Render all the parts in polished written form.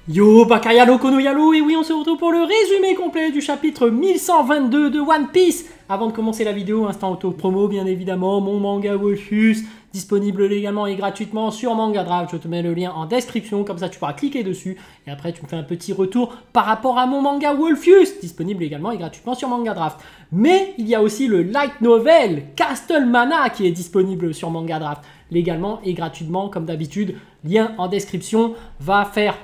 Yo, Bakayalo Konoyalo, et oui, on se retrouve pour le résumé complet du chapitre 1122 de One Piece. Avant de commencer la vidéo, instant auto-promo, bien évidemment, mon manga Wolfus, disponible légalement et gratuitement sur Manga Draft. Je te mets le lien en description, comme ça tu pourras cliquer dessus, et après tu me fais un petit retour par rapport à mon manga Wolfus, disponible également et gratuitement sur Manga Draft. Mais il y a aussi le light novel Castle Mana qui est disponible sur Manga Draft, légalement et gratuitement, comme d'habitude. Lien en description, va faire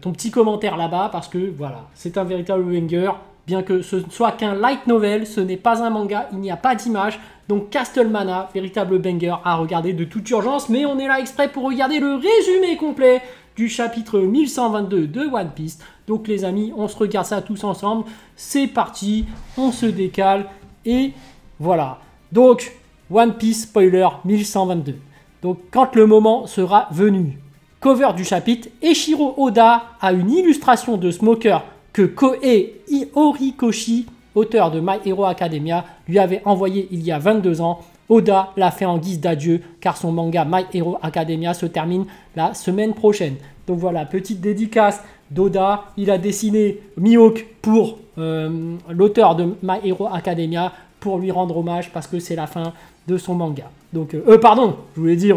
ton petit commentaire là-bas parce que voilà, c'est un véritable banger. Bien que ce ne soit qu'un light novel, ce n'est pas un manga, il n'y a pas d'image. Donc Castle Mana, véritable banger à regarder de toute urgence. Mais on est là exprès pour regarder le résumé complet du chapitre 1122 de One Piece. Donc les amis, on se regarde ça tous ensemble. C'est parti, on se décale et voilà. Donc One Piece spoiler 1122. Donc quand le moment sera venu. Cover du chapitre, Eiichiro Oda a une illustration de Smoker que Kohei Horikoshi, auteur de My Hero Academia, lui avait envoyé il y a 22 ans. Oda l'a fait en guise d'adieu car son manga My Hero Academia se termine la semaine prochaine. Donc voilà, petite dédicace d'Oda. Il a dessiné Mihawk pour l'auteur de My Hero Academia pour lui rendre hommage parce que c'est la fin de son manga. Donc, pardon, je voulais dire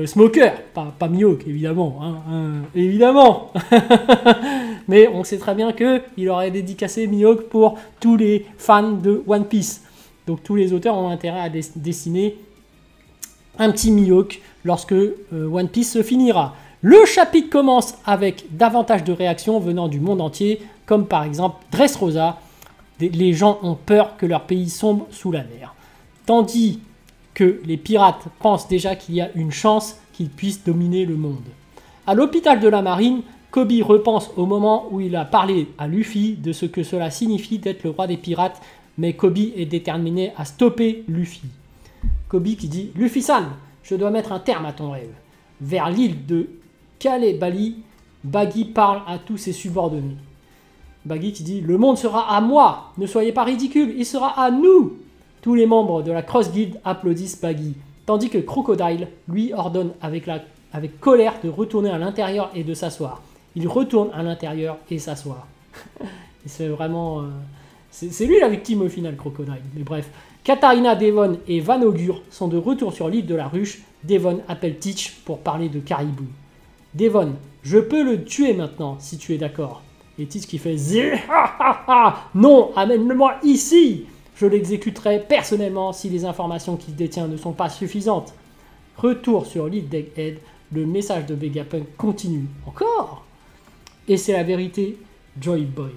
Smoker, pas Mihawk, évidemment. Évidemment. Mais on sait très bien qu'il aurait dédicacé Mihawk pour tous les fans de One Piece. Donc tous les auteurs ont intérêt à dessiner un petit Mihawk lorsque One Piece se finira. Le chapitre commence avec davantage de réactions venant du monde entier, comme par exemple Dressrosa. Les gens ont peur que leur pays sombre sous la mer. Tandis que les pirates pensent déjà qu'il y a une chance qu'ils puissent dominer le monde. À l'hôpital de la marine, Koby repense au moment où il a parlé à Luffy de ce que cela signifie d'être le roi des pirates, mais Koby est déterminé à stopper Luffy. Koby qui dit « Luffy-san, je dois mettre un terme à ton rêve. » Vers l'île de Kalebali, Baggy parle à tous ses subordonnés. Baggy qui dit « Le monde sera à moi, ne soyez pas ridicule, il sera à nous !» Tous les membres de la Cross Guild applaudissent Baggy, tandis que Crocodile lui ordonne avec colère de retourner à l'intérieur et de s'asseoir. Il retourne à l'intérieur et s'assoit. C'est vraiment... c'est lui la victime au final, Crocodile. Mais bref. Katarina, Devon et Van Augur sont de retour sur l'île de la ruche. Devon appelle Teach pour parler de Caribou. Devon, je peux le tuer maintenant, si tu es d'accord. Et Teach qui fait « Non, amène-le-moi ici !» Je l'exécuterai personnellement si les informations qu'il détient ne sont pas suffisantes. Retour sur l'île d'Egghead, le message de Vegapunk continue. Encore. Et c'est la vérité, Joy Boy.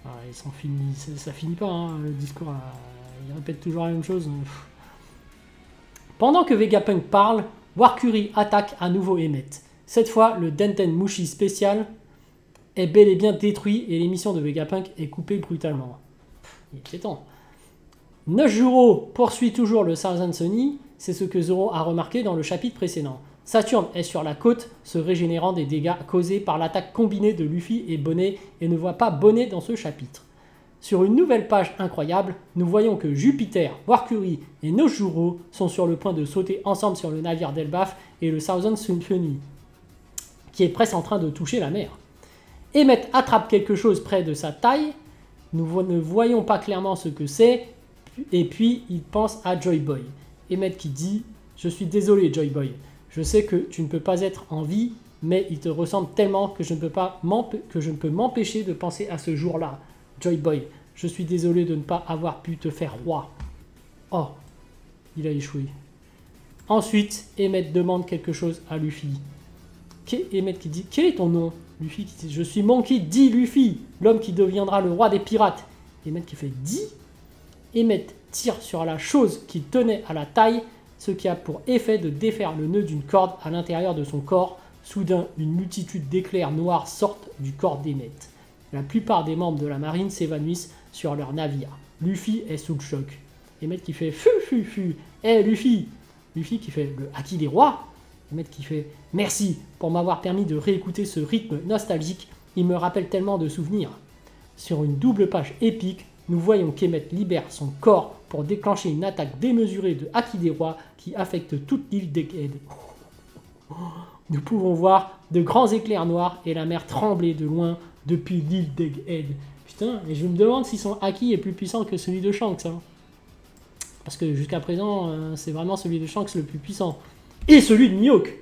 Ah, ça finit pas, hein, le discours. Il répète toujours la même chose. Pendant que Vegapunk parle, Warkuri attaque à nouveau Emmet. Cette fois, le Denten Mushi spécial est bel et bien détruit et l'émission de Vegapunk est coupée brutalement. Il était temps. Nejuro poursuit toujours le Thousand Sunny, c'est ce que Zoro a remarqué dans le chapitre précédent. Saturne est sur la côte, se régénérant des dégâts causés par l'attaque combinée de Luffy et Bonnet et ne voit pas Bonnet dans ce chapitre. Sur une nouvelle page incroyable, nous voyons que Jupiter, Warkuri et Nejuro sont sur le point de sauter ensemble sur le navire d'Elbaf et le Thousand Sunny, qui est presque en train de toucher la mer. Emmet attrape quelque chose près de sa taille. Nous ne voyons pas clairement ce que c'est, et puis il pense à Joy Boy. Emmet qui dit « Je suis désolé Joy Boy, je sais que tu ne peux pas être en vie, mais il te ressemble tellement que je ne peux m'empêcher de penser à ce jour-là. Joy Boy, je suis désolé de ne pas avoir pu te faire roi. » Oh, il a échoué. Ensuite, Emmet demande quelque chose à Luffy. Emmet qui dit « Quel est ton nom ?» Luffy qui dit « Je suis Monkey D. Luffy, l'homme qui deviendra le roi des pirates. » Emmet qui fait « D ?» Emmet tire sur la chose qu'il tenait à la taille, ce qui a pour effet de défaire le nœud d'une corde à l'intérieur de son corps. Soudain, une multitude d'éclairs noirs sortent du corps d'Emmet. La plupart des membres de la marine s'évanouissent sur leur navire. Luffy est sous le choc. Emmet qui fait « Fu, fu, fu, hé Luffy !» Luffy qui fait « Le haki des rois ?» Emmet qui fait « Merci pour m'avoir permis de réécouter ce rythme nostalgique, il me rappelle tellement de souvenirs. » Sur une double page épique, nous voyons qu'Emmet libère son corps pour déclencher une attaque démesurée de haki des rois qui affecte toute l'île d'Egghead. nous pouvons voir de grands éclairs noirs et la mer trembler de loin depuis l'île d'Egghead. Putain, et je me demande si son haki est plus puissant que celui de Shanks. Hein. Parce que jusqu'à présent, c'est vraiment celui de Shanks le plus puissant. Et celui de Mihawk,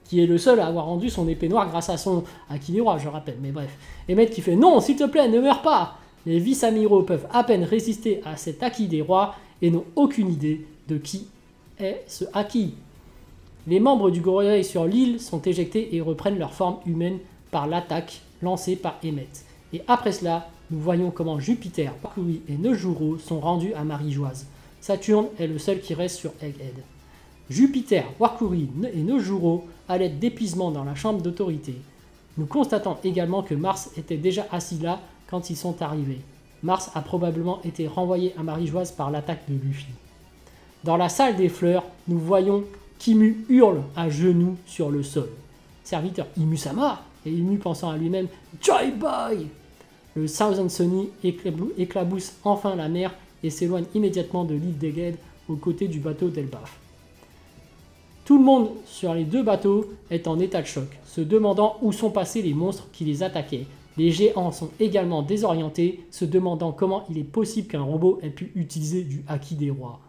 qui est le seul à avoir rendu son épée noire grâce à son haki des rois, je rappelle. Mais bref. Emmett qui fait « Non, s'il te plaît, ne meurs pas !» Les vice-amiraux peuvent à peine résister à cet haki des rois et n'ont aucune idée de qui est ce haki. Les membres du gorille sur l'île sont éjectés et reprennent leur forme humaine par l'attaque lancée par Emmett. Et après cela, nous voyons comment Jupiter, Wakuri et Nejuro sont rendus à Marie-Joise. Saturne est le seul qui reste sur Egghead. Jupiter, Wakuri et Nejuro à l'aide d'épuisement dans la chambre d'autorité. Nous constatons également que Mars était déjà assis là quand ils sont arrivés. Mars a probablement été renvoyé à Marie-Joise par l'attaque de Luffy. Dans la salle des fleurs, nous voyons qu'Imu hurle à genoux sur le sol. Serviteur Imu-sama, et Imu pensant à lui-même « Joy Boy !» Le Thousand Sunny éclabousse enfin la mer et s'éloigne immédiatement de l'île d'Egghead aux côtés du bateau d'Elbaf. Tout le monde sur les deux bateaux est en état de choc, se demandant où sont passés les monstres qui les attaquaient. Les géants sont également désorientés, se demandant comment il est possible qu'un robot ait pu utiliser du haki des rois.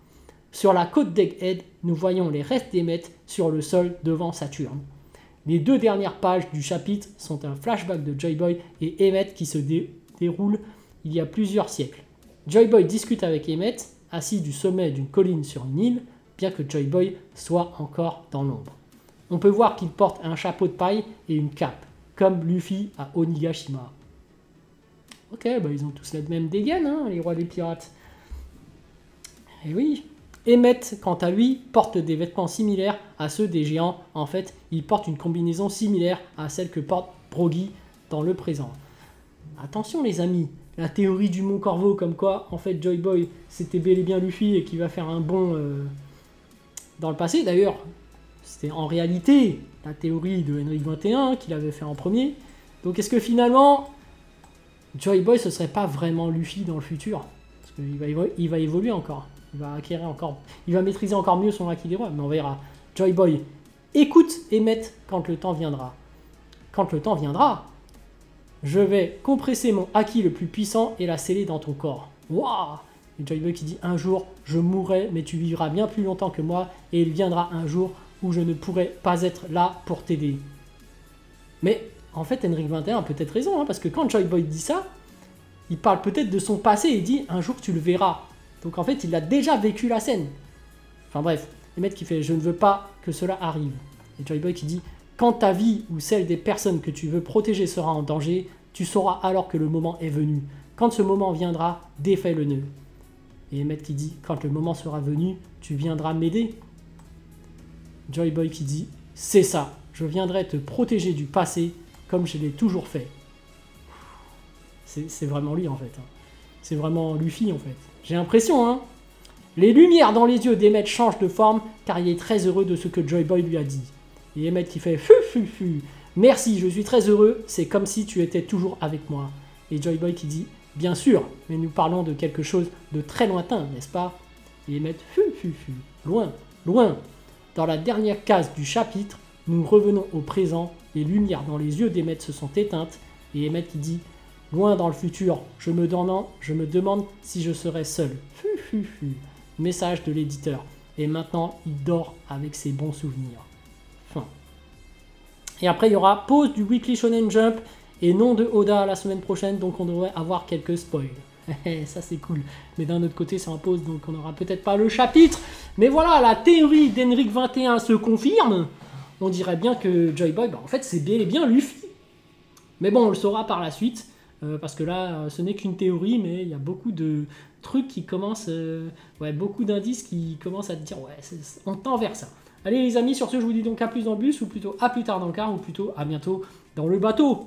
Sur la côte d'Egghead, nous voyons les restes d'Emmett sur le sol devant Saturne. Les deux dernières pages du chapitre sont un flashback de Joy Boy et Emmett qui se déroule il y a plusieurs siècles. Joy Boy discute avec Emmett, assis du sommet d'une colline sur une île, bien que Joy Boy soit encore dans l'ombre. On peut voir qu'il porte un chapeau de paille et une cape, comme Luffy à Onigashima. Ok, bah ils ont tous la même dégaine, hein, les rois des pirates. Et oui. Emmett, quant à lui, porte des vêtements similaires à ceux des géants. En fait, il porte une combinaison similaire à celle que porte Brogy dans le présent. Attention les amis, la théorie du Mont Corvo comme quoi, en fait, Joy Boy, c'était bel et bien Luffy et qui va faire un bond dans le passé. D'ailleurs, c'était en réalité la théorie de Henrik 21 qu'il avait fait en premier. Donc est-ce que finalement, Joy Boy, ce serait pas vraiment Luffy dans le futur? Parce qu'il va évoluer encore. Il va acquérir encore, il va maîtriser encore mieux son haki des rois, mais on verra. Joy Boy, écoute Emmett quand le temps viendra. Quand le temps viendra, je vais compresser mon haki le plus puissant et la sceller dans ton corps. Waouh! Et Joy Boy qui dit un jour, je mourrai, mais tu vivras bien plus longtemps que moi, et il viendra un jour où je ne pourrai pas être là pour t'aider. Mais en fait, Henrik 21 a peut-être raison, hein, parce que quand Joy Boy dit ça, il parle peut-être de son passé et dit un jour tu le verras. Donc en fait, il a déjà vécu la scène. Enfin bref, Emmett qui fait « Je ne veux pas que cela arrive ». Et Joy Boy qui dit « Quand ta vie ou celle des personnes que tu veux protéger sera en danger, tu sauras alors que le moment est venu. Quand ce moment viendra, défais le nœud. » Et Emmett qui dit « Quand le moment sera venu, tu viendras m'aider ». Joy Boy qui dit « C'est ça, je viendrai te protéger du passé comme je l'ai toujours fait. » C'est vraiment lui en fait. Hein. C'est vraiment Luffy en fait. J'ai l'impression, hein. Les lumières dans les yeux d'Emmett changent de forme car il est très heureux de ce que Joy Boy lui a dit. Et Emmett qui fait « Merci, je suis très heureux, c'est comme si tu étais toujours avec moi. » Et Joy Boy qui dit « Bien sûr, mais nous parlons de quelque chose de très lointain, n'est-ce pas ?» Et Emmett « Loin, loin. » Dans la dernière case du chapitre, nous revenons au présent, les lumières dans les yeux d'Emmett se sont éteintes, et Emmett qui dit « Loin dans le futur, je me demande si je serai seul. » Message de l'éditeur. Et maintenant, il dort avec ses bons souvenirs. Fin. Et après, il y aura pause du Weekly Shonen Jump et nom de Oda la semaine prochaine, donc on devrait avoir quelques spoils. Ça, c'est cool. Mais d'un autre côté, c'est en pause, donc on n'aura peut-être pas le chapitre. Mais voilà, la théorie d'Henrik 21 se confirme. On dirait bien que Joy Boy, en fait, c'est bel et bien Luffy. Mais bon, on le saura par la suite. Parce que là, ce n'est qu'une théorie, mais il y a beaucoup de trucs qui commencent... beaucoup d'indices qui commencent à te dire, on tend vers ça. Allez les amis, sur ce, je vous dis donc à plus dans le bus, ou plutôt à plus tard dans le car, ou plutôt à bientôt dans le bateau.